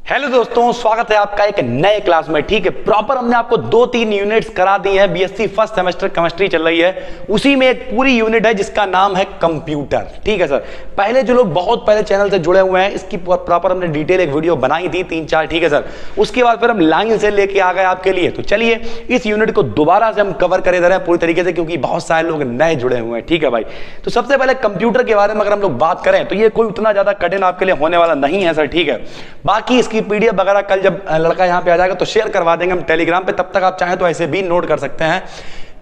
Hello दोस्तों, स्वागत है आपका एक नए क्लास में। ठीक है, प्रॉपर हमने आपको 2-3 यूनिट्स करा दी हैं। बीएससी फर्स्ट सेमेस्टर केमिस्ट्री चल रही है, उसी में एक पूरी यूनिट है जिसका नाम है कंप्यूटर। ठीक है सर, पहले जो लोग बहुत पहले चैनल से जुड़े हुए हैं, इसकी प्रॉपर हमने डिटेल एक वीडियो बनाई थी 3-4। ठीक है सर, उसके बाद फिर हम लाइन से लेके आ गए आपके लिए। तो चलिए इस यूनिट को दोबारा से हम कवर करे दे रहे हैं पूरी तरीके से, क्योंकि बहुत सारे लोग नए जुड़े हुए हैं। ठीक है भाई, तो सबसे पहले कंप्यूटर के बारे में अगर हम लोग बात करें तो ये कोई उतना ज्यादा कठिन आपके लिए होने वाला नहीं है सर। ठीक है, बाकी इसकी पीडीएफ वगैरह कल जब लड़का यहां पे आ जाएगा तो शेयर करवा देंगे हम टेलीग्राम पे। तब तक आप चाहें तो ऐसे भी नोट कर सकते हैं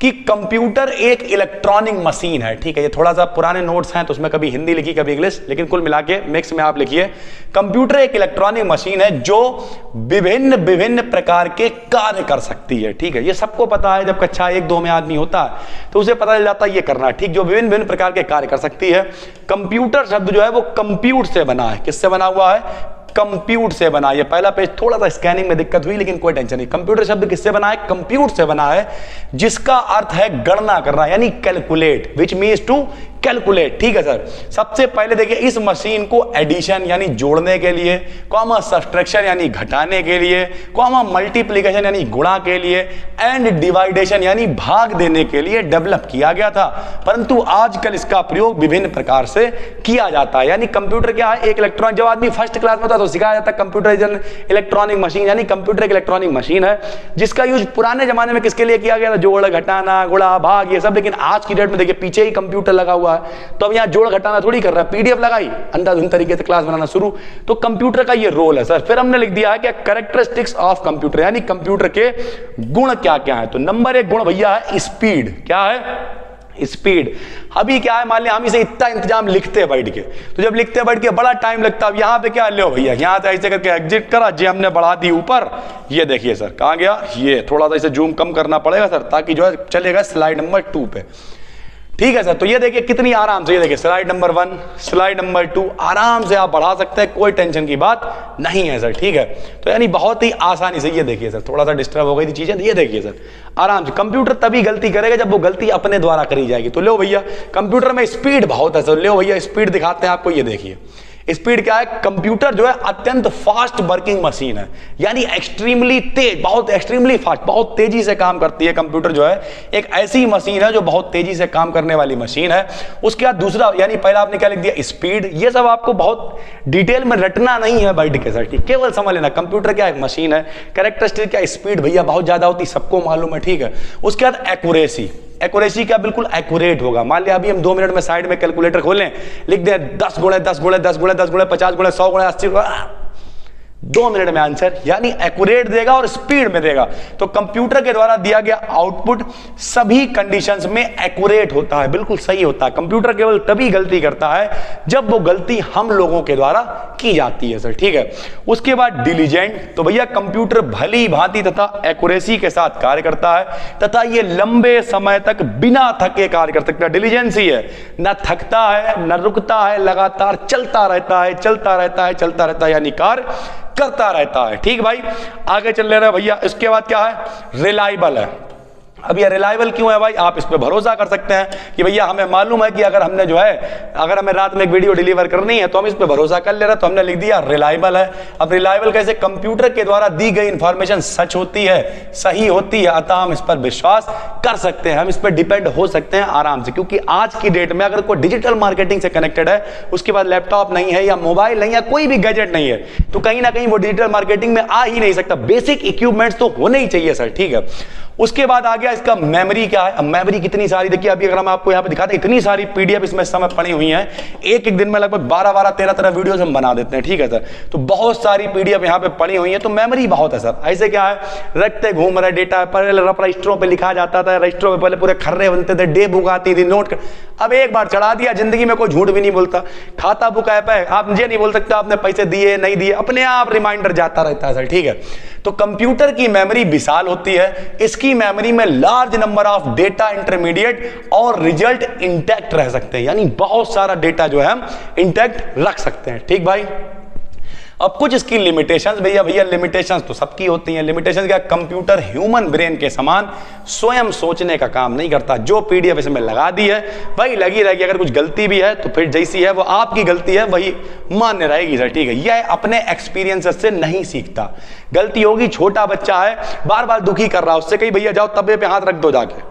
कि कंप्यूटर एक इलेक्ट्रॉनिक मशीन है। ठीक है, ये थोड़ा सा पुराने नोट्स हैं तो उसमें कभी हिंदी लिखी कभी इंग्लिश, लेकिन कुल मिला के मिक्स में आप लिखिए कंप्यूटर एक इलेक्ट्रॉनिक मशीन है जो विभिन्न विभिन्न प्रकार के कार्य कर सकती है। ठीक है, ये सबको पता है, जब कक्षा 1-2 में आदमी होता है तो उसे पता चल जाता है ये करना है। ठीक, जो विभिन्न विभिन्न प्रकार के कार्य कर सकती है। कंप्यूटर शब्द जो है वो कंप्यूट से बना है। किससे बना हुआ है? कंप्यूट से बना। ये पहला पेज थोड़ा सा स्कैनिंग में दिक्कत हुई, लेकिन कोई टेंशन नहीं। कंप्यूटर शब्द किससे बना है? कंप्यूट से बना है, जिसका अर्थ है गणना करना, यानी calculate, which means to calculate. ठीक है सर, सबसे पहले देखिए इस मशीन को एडिशन यानी जोड़ने के लिए, कॉमा सब्ट्रैक्शन यानी घटाने के लिए, कॉमा मल्टीप्लिकेशन यानी गुणा के लिए, एंड डिवाइडेशन यानी भाग देने के लिए डेवलप किया गया था। परंतु आजकल इसका प्रयोग विभिन्न प्रकार से किया जाता है। यानी कंप्यूटर क्या है? एक इलेक्ट्रॉनिक। जब आदमी फर्स्ट क्लास में होता तो सिखाया जाता है computer is an electronic machine, यानी कंप्यूटर एक इलेक्ट्रॉनिक मशीन है जिसका यूज पुराने जमाने में किसके लिए किया गया था? जोड़ घटाना गुणा भाग ये सब। लेकिन आज की डेट में देखिए पीछे ही कंप्यूटर लगा हुआ है, तो अब यहां जोड़ घटाना थोड़ी कर रहा है, पीडीएफ लगाई अंधाधुंध तरीके से क्लास बनाना शुरू। तो कंप्यूटर का ये रोल है सर। फिर हमने लिख दिया है कि कैरेक्टरिस्टिक्स ऑफ कंप्यूटर, यानी कंप्यूटर के गुण क्या क्या है। तो नंबर 1 गुण भैया है स्पीड। क्या है? स्पीड। अभी क्या है, मान लिया हम इसे इतना इंतजाम लिखते बैठ के, तो जब लिखते बैठ के बड़ा टाइम लगता है। अब यहां पे क्या लो भैया, यहां से ऐसे करके एग्जिट करा जी, हमने बढ़ा दी ऊपर। ये देखिए सर कहां गया, ये थोड़ा सा इसे जूम कम करना पड़ेगा सर, ताकि जो है चलेगा स्लाइड नंबर 2 पे। ठीक है सर, तो ये देखिए कितनी आराम से, ये देखिए स्लाइड नंबर 1 स्लाइड नंबर 2 आराम से आप बढ़ा सकते हैं, कोई टेंशन की बात नहीं है सर। ठीक है, तो यानी बहुत ही आसानी से। ये देखिए सर, थोड़ा सा डिस्टर्ब हो गई थी चीजें, ये देखिए सर आराम से। कंप्यूटर तभी गलती करेगा जब वो गलती अपने द्वारा करी जाएगी। तो लो भैया, कंप्यूटर में स्पीड बहुत है सर। लो भैया स्पीड दिखाते हैं आपको, ये देखिए स्पीड क्या है। कंप्यूटर जो है अत्यंत फास्ट वर्किंग मशीन है, यानी एक्सट्रीमली तेज, बहुत एक्सट्रीमली फास्ट, बहुत तेजी से काम करती है। कंप्यूटर जो है एक ऐसी मशीन है जो बहुत तेजी से काम करने वाली मशीन है। उसके बाद दूसरा, यानी पहला आपने क्या लिख दिया? स्पीड। ये सब आपको बहुत डिटेल में रटना नहीं है बैठ के सर, ठीक, केवल समझ लेना कंप्यूटर क्या एक मशीन है। कैरेक्टरिस्टिक क्या? स्पीड भैया बहुत ज्यादा होती, सबको मालूम है। ठीक है, उसके बाद एक्यूरेसी। एक्यूरेसी क्या? बिल्कुल एक्यूरेट होगा। मान लिया अभी हम 2 मिनट में साइड में कैलकुलेटर खोलें, लिख दें 10 गुणे 10 गुणे 10 गुणे 10 गुणे 50 गुणे 100 गुणे 80 2 मिनट में आंसर, यानी एक्यूरेट देगा और स्पीड में देगा। तो कंप्यूटर के द्वारा दिया गया आउटपुट सभी कंडीशंस में एक्यूरेट होता है, बिल्कुल सही होता है। कंप्यूटर केवल तभी गलती करता है जब वो गलती हम लोगों के द्वारा की जाती है सर। ठीक है, उसके बाद डिलीजेंट। तो भैया कंप्यूटर भली भांति तथा एक्यूरेसी के साथ कार्य करता है तथा ये लंबे समय तक बिना थके कार्य कर सकता है। डिलीजेंसी है, न थकता है न रुकता है, लगातार चलता रहता है चलता रहता है चलता रहता है, यानी कार्य करता रहता है। ठीक भाई, आगे चल रहे भैया। इसके बाद क्या है? रिलायबल है। अब ये रिलायबल क्यों है भाई? आप इस पे भरोसा कर सकते हैं कि भैया हमें मालूम है कि अगर हमने जो है, अगर हमें रात में एक वीडियो डिलीवर करनी है तो हम इस पे भरोसा कर ले रहे हैं, तो हमने लिख दिया रिलायबल है। अब रिलायबल कैसे? कंप्यूटर के द्वारा दी गई इंफॉर्मेशन सच होती है, सही होती है, अतः हम इस पर विश्वास कर सकते हैं, हम इस पर डिपेंड हो सकते हैं आराम से। क्योंकि आज की डेट में अगर कोई डिजिटल मार्केटिंग से कनेक्टेड है, उसके बाद लैपटॉप नहीं है या मोबाइल नहीं है, कोई भी गैजेट नहीं है, तो कहीं ना कहीं वो डिजिटल मार्केटिंग में आ ही नहीं सकता। बेसिक इक्विपमेंट्स तो होने ही चाहिए सर। ठीक है, उसके बाद आ गया इसका मेमोरी। क्या है? अब मेमोरी कितनी सारी देखिए, अभी अगर हम आपको यहाँ पे दिखाते हैं, इतनी सारी पीडीएफ इसमें समय पड़ी हुई हैं। एक दिन में लगभग 12-12 13 वीडियोस हम बना देते हैं। ठीक है सर, तो बहुत सारी पीडीएफ यहाँ पे पड़ी हुई है, तो मेमोरी बहुत है सर। ऐसे क्या है, रखते घूम रहे डेटा, पहले रजिस्टरों पे लिखा जाता था, रजिस्टरों पे पहले पूरे खर्रे बनते थे, डे बुक आती थी, नोट। अब एक बार चढ़ा दिया, जिंदगी में कोई झूठ भी नहीं बोलता। खाता बुक ऐप है, आप मुझे नहीं बोल सकते आपने पैसे दिए नहीं दिए, अपने आप रिमाइंडर जाता रहता है सर। ठीक है, तो कंप्यूटर की मेमोरी विशाल होती है। इसकी मेमोरी में large number of data intermediate और रिजल्ट इंटैक्ट रह सकते हैं, यानी बहुत सारा डेटा जो है हम इंटैक्ट रख सकते हैं। ठीक भाई, अब कुछ इसकी लिमिटेशंस, भैया लिमिटेशंस तो सबकी होती हैं। लिमिटेशंस क्या? कंप्यूटर ह्यूमन ब्रेन के समान स्वयं सोचने का काम नहीं करता। जो पीडीएफ इसमें लगा दी है वही लगी रहेगी। अगर कुछ गलती भी है तो फिर जैसी है वो आपकी गलती है वही मान्य रहेगी सर, ठीक है। यह अपने एक्सपीरियंसेस से नहीं सीखता। गलती होगी, छोटा बच्चा है बार बार दुखी कर रहा है, उससे कहीं भैया जाओ तबे पे हाथ रख दो जाके,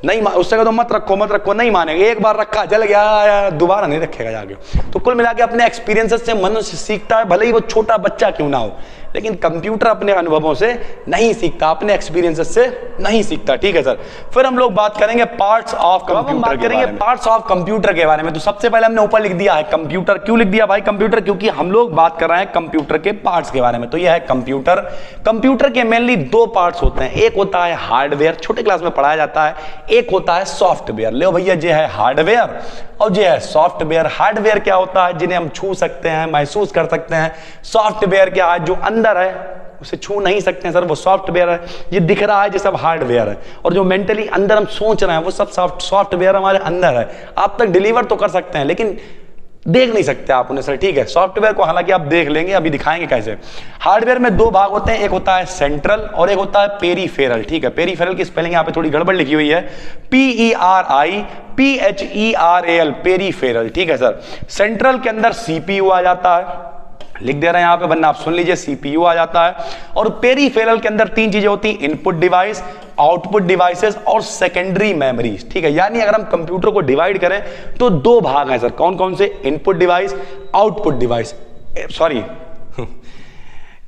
नहीं उससे तो मत रखो, नहीं मानेगा। एक बार रखा जल गया, दोबारा नहीं रखेगा जाके। तो कुल मिला के अपने एक्सपीरियंसेस से मनुष्य सीखता है, भले ही वो छोटा बच्चा क्यों ना हो। लेकिन कंप्यूटर अपने अनुभवों से नहीं सीखता, अपने एक्सपीरियंसेस से नहीं सीखता, ठीक है सर। फिर हम लोग बात करेंगे पार्ट्स ऑफ कंप्यूटर, बात करेंगे पार्ट्स ऑफ कंप्यूटर के बारे में। तो सबसे पहले हमने ऊपर लिख दिया है कंप्यूटर। क्यों लिख दिया भाई कंप्यूटर? क्योंकि हम लोग बात कर रहे हैं कंप्यूटर के पार्ट्स के बारे में। तो यह है कंप्यूटर। कंप्यूटर के मेनली दो पार्ट्स होते हैं, एक होता है हार्डवेयर, छोटे क्लास में पढ़ाया जाता है, एक होता है सॉफ्टवेयर। लो भैया, ये है हार्डवेयर और ये है सॉफ्टवेयर। हार्डवेयर क्या होता है? जिन्हें हम छू सकते हैं, महसूस कर सकते हैं। सॉफ्टवेयर क्या है? जो अंदर है उसे छू नहीं सकते हैं सर, वो सॉफ्टवेयर है। ये दिख रहा है, ये सब हार्डवेयर है। और जो मेंटली अंदर हम सोच रहे हैं वो सब सॉफ्टवेयर हमारे अंदर है। आप तक डिलीवर तो कर सकते हैं लेकिन देख नहीं सकते आप उन्हें सर, ठीक है। सॉफ्टवेयर को हालांकि आप देख लेंगे, अभी दिखाएंगे कैसे। हार्डवेयर में दो भाग होते हैं, एक होता है सेंट्रल और एक होता है पेरीफेरल, ठीक है। पेरीफेरल की स्पेलिंग यहाँ पे थोड़ी गड़बड़ लिखी हुई है, PERIPHERAL, पेरीफेरल, ठीक है सर। सेंट्रल के अंदर CPU आ जाता है, लिख दे रहे हैं यहाँ पे, वरना आप सुन लीजिए, CPU आ जाता है। और पेरीफेरल के अंदर तीन चीजें होती हैं, इनपुट डिवाइस, आउटपुट डिवाइसेस और सेकेंडरी मेमोरीज, ठीक है। यानी अगर हम कंप्यूटर को डिवाइड करें तो दो भाग हैं सर। कौन कौन से? Input device, output device. Sorry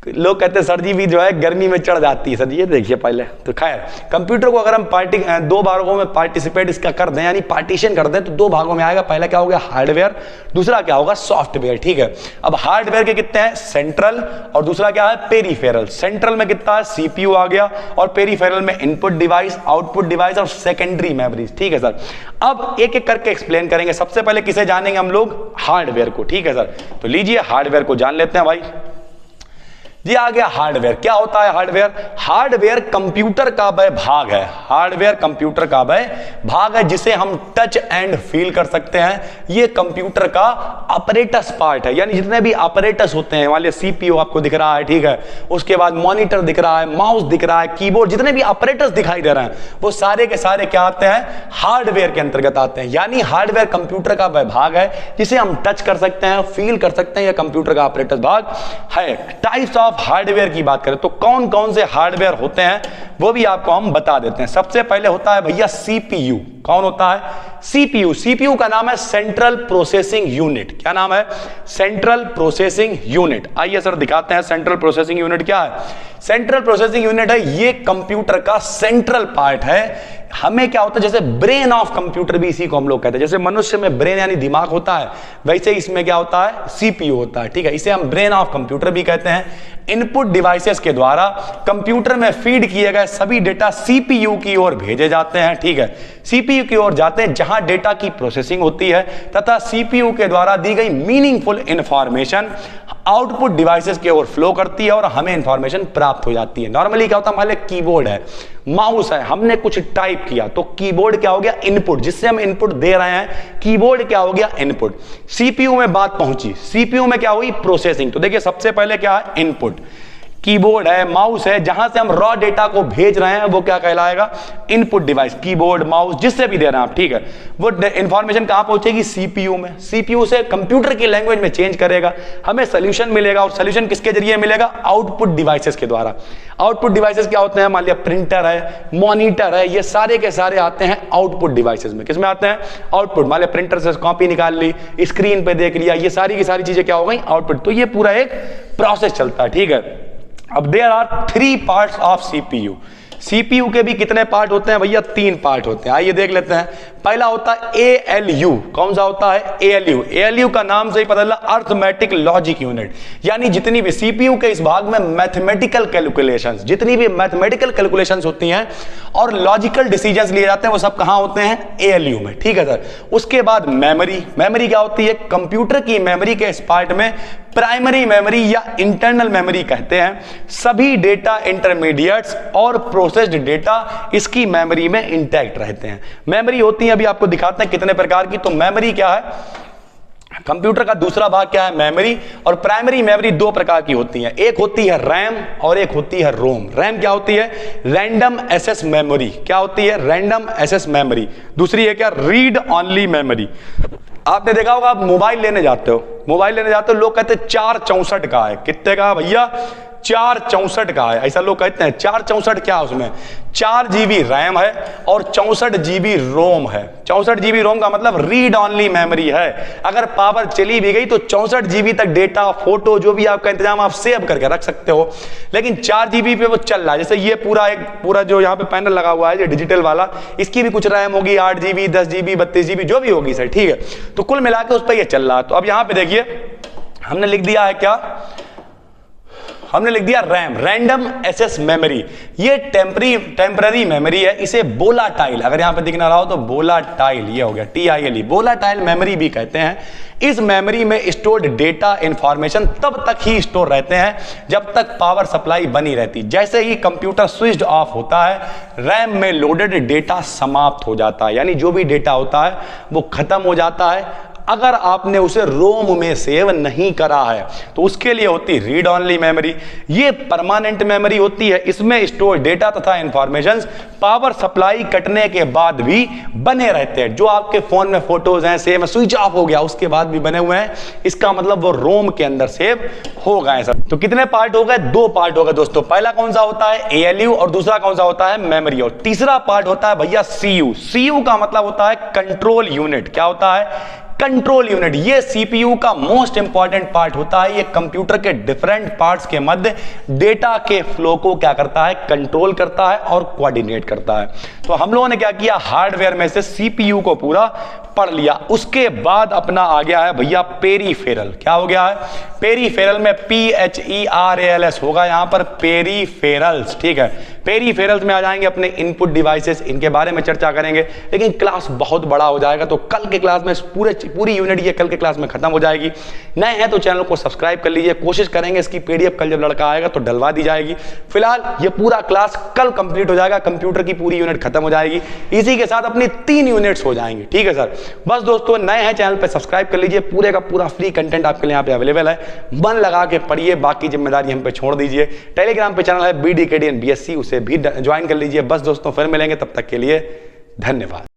लोग कहते हैं सर जी भी जो है गर्मी में चढ़ जाती है। सर ये देखिए पहले तो, खैर कंप्यूटर को अगर हम दो भागों में पार्टिसिपेट इसका कर दें, यानी पार्टीशन कर दें, तो दो भागों में आएगा। पहला क्या होगा? हार्डवेयर, दूसरा क्या होगा? सॉफ्टवेयर, ठीक है। अब हार्डवेयर के कितने हैं? सेंट्रल, और दूसरा क्या है? पेरीफेरल। सेंट्रल में कितना है? CPU आ गया, और पेरीफेरल में इनपुट डिवाइस, आउटपुट डिवाइस और सेकेंडरी मेमोरीज, ठीक है सर। अब एक एक करके एक्सप्लेन करेंगे। सबसे पहले किसे जानेंगे हम लोग? हार्डवेयर को, ठीक है सर। तो लीजिए हार्डवेयर को जान लेते हैं भाई। ये आ गया हार्डवेयर। क्या होता है हार्डवेयर? हार्डवेयर कंप्यूटर का वह भाग है, हार्डवेयर कंप्यूटर का वह भाग है जिसे हम टच एंड फील कर सकते हैं। ये कंप्यूटर का ऑपरेटस पार्ट है, यानी जितने भी ऑपरेटस होते हैं, मान लिया CPU आपको दिख रहा है, ठीक है। उसके बाद मॉनिटर दिख रहा है, माउस दिख रहा है, कीबोर्ड, जितने भी ऑपरेटस दिखाई दे रहे हैं वो सारे के सारे क्या आते हैं? हार्डवेयर के अंतर्गत आते हैं। यानी हार्डवेयर कंप्यूटर का वह भाग है जिसे हम टच कर सकते हैं, फील कर सकते हैं। यह कंप्यूटर का ऑपरेटस भाग है। टाइप्स ऑफ हार्डवेयर की बात करें तो कौन कौन से हार्डवेयर होते हैं वो भी आपको हम बता देते हैं। सबसे पहले होता है भैया CPU। कौन होता है? CPU। CPU का नाम है सेंट्रल प्रोसेसिंग यूनिट। क्या नाम है? Central processing unit. आइए सर दिखाते हैं सेंट्रल प्रोसेसिंग यूनिट क्या है। सेंट्रल प्रोसेसिंग यूनिट है, ये कंप्यूटर का सेंट्रल पार्ट है। हमें क्या होता है, जैसे ब्रेन ऑफ कंप्यूटर भी इसी को हम लोग कहते हैं। जैसे मनुष्य में ब्रेन यानी दिमाग होता है, वैसे इसमें क्या होता है? CPU होता है, ठीक है। इसे हम ब्रेन ऑफ कंप्यूटर भी कहते हैं। इनपुट डिवाइसेस के द्वारा कंप्यूटर में फीड किए गए सभी डेटा CPU की ओर भेजे जाते हैं, ठीक है। CPU की ओर जाते हैं जहां डेटा की प्रोसेसिंग होती है, तथा CPU के द्वारा दी गई मीनिंगफुल इंफॉर्मेशन आउटपुट डिवाइसेस की ओर फ्लो करती है और हमें इंफॉर्मेशन प्राप्त हो जाती है। नॉर्मली क्या होता है, मान लीजिए कीबोर्ड है, माउस है, हमने कुछ टाइप किया तो कीबोर्ड क्या हो गया? इनपुट, जिससे हम इनपुट दे रहे हैं, कीबोर्ड क्या हो गया? इनपुट। CPU में बात पहुंची, CPU में क्या हुई? प्रोसेसिंग। तो देखिए सबसे पहले क्या है? इनपुट। कीबोर्ड है, माउस है, जहां से हम रॉ डेटा को भेज रहे हैं वो क्या कहलाएगा? Input device. कीबोर्ड, माउस, जिससे भी दे रहे हैं आप, ठीक है। वो इंफॉर्मेशन कहां पहुंचेगी? CPU में। CPU से कंप्यूटर की लैंग्वेज में चेंज करेगा, हमें सोल्यूशन मिलेगा, और सोल्यूशन किसके जरिए मिलेगा? आउटपुट डिवाइसेस के द्वारा। आउटपुट डिवाइसेस क्या होते हैं? मान लिया प्रिंटर है, मॉनिटर है, ये सारे के सारे आते हैं आउटपुट डिवाइसेस में। किसमें आते हैं? आउटपुट। मान लिया प्रिंटर से कॉपी निकाल ली, स्क्रीन पे देख लिया, ये सारी की सारी चीजें क्या हो गई? आउटपुट। तो ये पूरा एक प्रोसेस चलता है, ठीक है। अब there are 3 parts of CPU। CPU के भी कितने पार्ट होते हैं भैया? 3 पार्ट होते हैं। आइए देख लेते हैं। पहला होता है ALU। कौन सा होता है? ALU। ALU का नाम से ही पता चला, अर्थमेटिक लॉजिक यूनिट। यानी जितनी भी CPU के इस भाग में मैथमेटिकल कैलकुलेशंस, जितनी भी मैथमेटिकल कैलकुलेशंस होती हैं और लॉजिकल डिसीजंस लिए जाते हैं, वो सब कहां होते हैं? ALU में, ठीक है सर। उसके बाद मेमोरी। मेमोरी क्या होती है? कंप्यूटर की मेमोरी के इस पार्ट में प्राइमरी मेमोरी या इंटरनल मेमोरी कहते हैं। सभी डेटा, इंटरमीडिएट्स और प्रोसेस्ड डेटा इसकी मेमोरी में इंटैक्ट रहते हैं। मेमोरी होती है, अभी आपको दिखाते हैं कितने प्रकार की। तो मेमोरी क्या है? कंप्यूटर का दूसरा भाग क्या है? मेमोरी। और प्राइमरी मेमोरी दो प्रकार की होती है, एक होती है रैम और एक होती है रोम। रैम क्या होती है? Random access memory. क्या होती है? Random access memory. दूसरी है क्या? Read only memory. आपने देखा होगा, आप मोबाइल लेने जाते हो, लोग कहते हैं 464 का है। कितने का भैया? 464 का है, ऐसा लोग कहते हैं। 464 क्या है? उसमें 4 GB रैम है और 64 GB रोम है। 64 GB रोम का मतलब रीड ऑनली मेमोरी है। अगर पावर चली भी गई तो 64 GB तक डेटा, फोटो, जो भी आपका इंतजाम आप सेव करके रख सकते हो। लेकिन 4 GB पे वो चल रहा है। जैसे ये पूरा जो यहाँ पे पैनल लगा हुआ है, ये डिजिटल वाला, इसकी भी कुछ रैम होगी 8 GB, 10 GB, 32 GB, जो भी होगी सर, ठीक है। तो कुल मिला के उस पर ये चल रहा है। तो अब यहाँ पे देखिए, हमने लिख दिया है क्या? हमने लिख दिया रैम, रैंडम एक्सेस मेमोरी। ये टेम्पररी मेमोरी है, इसे वोलाटाइल, अगर यहां पे दिख ना रहा हो तो वोलाटाइल, ये हो गया TILE, वोलाटाइल मेमोरी भी कहते हैं। इस मेमोरी में स्टोर्ड डेटा, इंफॉर्मेशन तब तक ही स्टोर रहते हैं जब तक पावर सप्लाई बनी रहती। जैसे ही कंप्यूटर स्विच्ड ऑफ होता है, रैम में लोडेड डेटा समाप्त हो जाता है, यानी जो भी डेटा होता है वो खत्म हो जाता है। अगर आपने उसे रोम में सेव नहीं करा है तो उसके लिए होती रीड ओनली मेमोरी। ये परमानेंट मेमोरी होती है, इसमें स्टोर डेटा तथा इंफॉर्मेशंस पावर सप्लाई कटने के बाद भी बने रहते हैं। जो आपके फोन में फोटोज हैं, सेव स्विच ऑफ हो गया उसके बाद भी बने हुए हैं, इसका मतलब वो रोम के अंदर सेव हो गए सब। तो कितने पार्ट हो गए? 2 पार्ट हो गए दोस्तों। पहला कौन सा होता है? ALU, और दूसरा कौन सा होता है? मेमोरी। और तीसरा पार्ट होता है भैया CU। CU का मतलब होता है कंट्रोल यूनिट। क्या होता है? Control unit. ये CPU का मोस्ट इंपॉर्टेंट पार्ट होता है। ये कंप्यूटर के डिफरेंट पार्ट्स के मध्य डेटा के फ्लो को क्या करता है? कंट्रोल करता है और कोऑर्डिनेट करता है। तो हम लोगों ने क्या किया? हार्डवेयर में से CPU को पूरा पढ़ लिया। उसके बाद अपना आ गया है भैया पेरीफेरल। क्या हो गया है? पेरीफेरल में PHERALS होगा यहां पर, पेरीफेरल्स, ठीक है। पेरीफेरल्स में आ जाएंगे अपने इनपुट डिवाइसेस, इनके बारे में चर्चा करेंगे। लेकिन क्लास बहुत बड़ा हो जाएगा, तो कल के क्लास में पूरी यूनिट ये कल के क्लास में खत्म हो जाएगी। नए हैं तो चैनल को सब्सक्राइब कर लीजिए। कोशिश करेंगे इसकी PDF कल जब लड़का आएगा तो डलवा दी जाएगी। फिलहाल ये पूरा क्लास कल कंप्लीट हो जाएगा, कंप्यूटर की पूरी यूनिट खत्म हो जाएगी। इसी के साथ अपनी 3 यूनिट्स हो जाएंगी, ठीक है सर। बस दोस्तों, नए हैं चैनल पे सब्सक्राइब कर लीजिए। पूरे का पूरा फ्री कंटेंट आपके लिए यहाँ पे अवेलेबल है। मन लगा के पढ़िए, बाकी जिम्मेदारी हम पे छोड़ दीजिए। टेलीग्राम पे चैनल है BD Academy BSc, उसे भी ज्वाइन कर लीजिए। बस दोस्तों, फिर मिलेंगे, तब तक के लिए धन्यवाद।